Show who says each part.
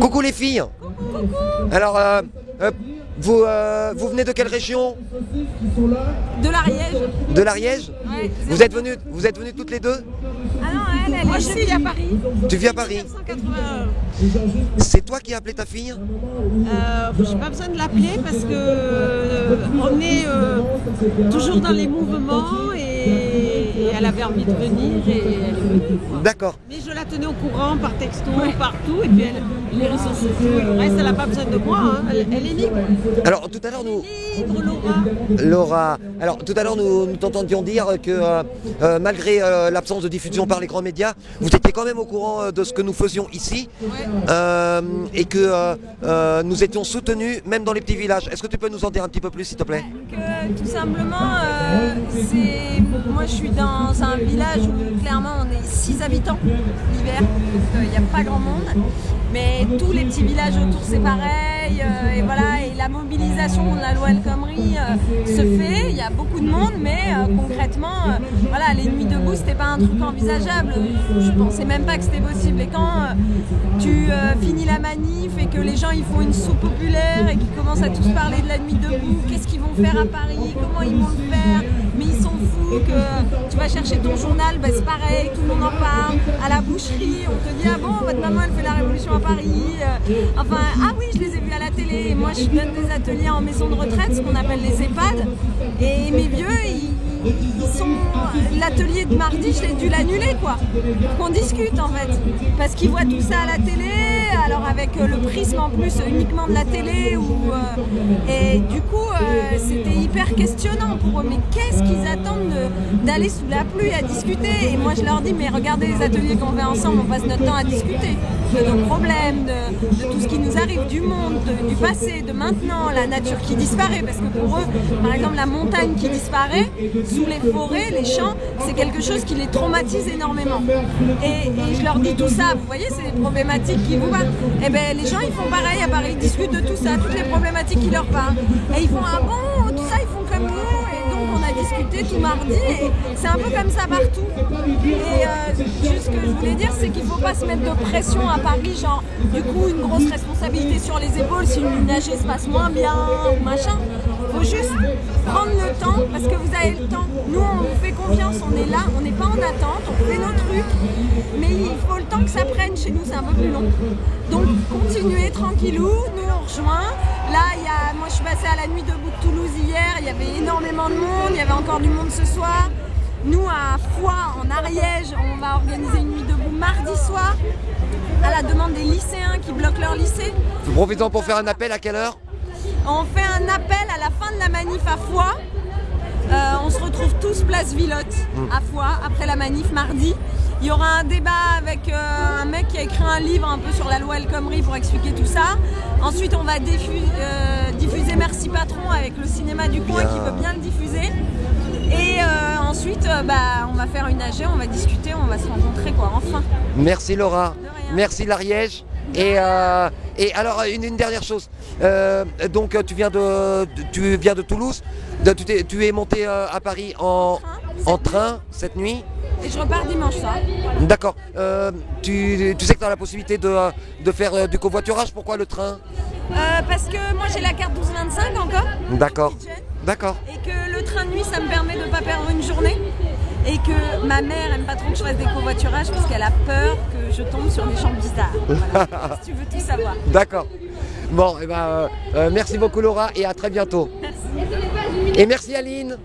Speaker 1: Coucou les filles. Alors, vous venez de quelle région?
Speaker 2: De l'Ariège.
Speaker 1: De l'Ariège?
Speaker 2: Ouais,
Speaker 1: Vous êtes venues toutes les deux?
Speaker 2: Ah non, elle moi, je vis à Paris.
Speaker 1: Tu vis à Paris?
Speaker 2: 1981.
Speaker 1: C'est toi qui as appelé ta fille?
Speaker 2: J'ai pas besoin de l'appeler parce que on est toujours dans les mouvements et elle avait envie de venir et elle est venue.
Speaker 1: D'accord.
Speaker 2: Mais je la tenais au courant par texto, partout, et puis les réseaux sociaux, le reste, elle n'a pas besoin de moi, hein. Elle est libre.
Speaker 1: Alors tout à l'heure nous...
Speaker 2: Libre, Laura.
Speaker 1: Laura, alors tout à l'heure nous t'entendions dire que malgré l'absence de diffusion par les grands médias, vous étiez quand même au courant de ce que nous faisions ici, et que nous étions soutenus même dans les petits villages. Est-ce que tu peux nous en dire un petit peu plus s'il te plaît?
Speaker 2: Tout simplement, moi je suis dans un village où clairement on est 6 habitants l'hiver, donc il n'y a pas grand monde, mais tous les petits villages autour c'est pareil, et voilà, et la mobilisation de la loi El Khomri se fait, il y a beaucoup de monde, mais concrètement, voilà, les nuits debout c'était pas un truc envisageable, je pensais même pas que c'était possible, et quand tu finis la manif et que les gens ils font une soupe populaire et qu'ils commencent à tous parler de la nuit debout, qu'est-ce qu'ils vont faire à Paris, comment ils vont le faire, mais ils sont fous, que tu vas chercher ton journal, bah c'est pareil, tout le monde en parle, à la boucherie, on te dit ah bon, votre maman elle fait la révolution à Paris, enfin ah oui je les ai vus à la télé, et moi je donne des ateliers en maison de retraite, ce qu'on appelle les EHPAD, et mes vieux ils sont, l'atelier de mardi je l'ai dû l'annuler quoi, pour qu'on discute en fait, parce qu'ils voient tout ça à la télé, alors avec le prisme en plus uniquement de la télé, et du coup c'était hyper questionnant pour eux, mais qu'est-ce qu'ils attendent d'aller sous la pluie à discuter? Et moi je leur dis mais regardez les ateliers qu'on fait ensemble, on passe notre temps à discuter de nos problèmes, de tout ce qui nous arrive, du monde, du passé, de maintenant, la nature qui disparaît, parce que pour eux, par exemple la montagne qui disparaît, sous les forêts, les champs, c'est quelque chose qui les traumatise énormément. Et je leur dis tout ça, vous voyez, c'est des problématiques qui vous battent. Et bien les gens ils font pareil à Paris, ils discutent de tout ça, toutes les problématiques qui leur parlent. Et ils font ah bon, tout ça ils font comme nous, et donc on a discuté tout mardi, et c'est un peu comme ça partout. Et juste ce que je voulais dire, c'est qu'il ne faut pas se mettre de pression à Paris, genre du coup une grosse responsabilité sur les épaules si une AG se passe moins bien ou machin. Il faut juste prendre le temps, parce que vous avez le temps. Nous on vous fait confiance, on est là, on n'est pas en attente, on fait nos trucs, mais il faut le temps que ça prenne, chez nous c'est un peu plus long. Donc continuez tranquillou, nous on rejoint. Là, moi je suis passée à la nuit debout de Toulouse hier, il y avait énormément de monde, il y avait encore du monde ce soir. Nous à Foix, en Ariège, on va organiser une nuit debout mardi soir, à la demande des lycéens qui bloquent leur lycée.
Speaker 1: Profitons pour faire un appel, à quelle heure?
Speaker 2: On fait un appel à la fin de la manif à Foix. On se retrouve tous place Villotte à Foix après la manif mardi. Il y aura un débat avec un mec qui a écrit un livre un peu sur la loi El Khomri pour expliquer tout ça. Ensuite on va diffuser Merci Patron avec le cinéma du coin qui veut bien le diffuser. Et ensuite on va faire une AG, on va discuter, on va se rencontrer quoi, enfin.
Speaker 1: Merci Laura, merci l'Ariège. Et alors une dernière chose, donc tu viens de Toulouse, tu es monté à Paris en train cette nuit.
Speaker 2: Et je repars dimanche soir.
Speaker 1: D'accord. Tu sais que tu as la possibilité de faire du covoiturage, pourquoi le train?
Speaker 2: Parce que moi j'ai la carte 12-25 encore.
Speaker 1: D'accord. D'accord.
Speaker 2: Et que le train de nuit ça me permet de ne pas perdre une journée. Et que ma mère aime pas trop que je fasse des covoiturages parce qu'elle a peur que je tombe sur des gens bizarres. Voilà, si tu veux tout savoir.
Speaker 1: D'accord. Bon, et merci beaucoup Laura et à très bientôt.
Speaker 2: Merci.
Speaker 1: Et merci Aline.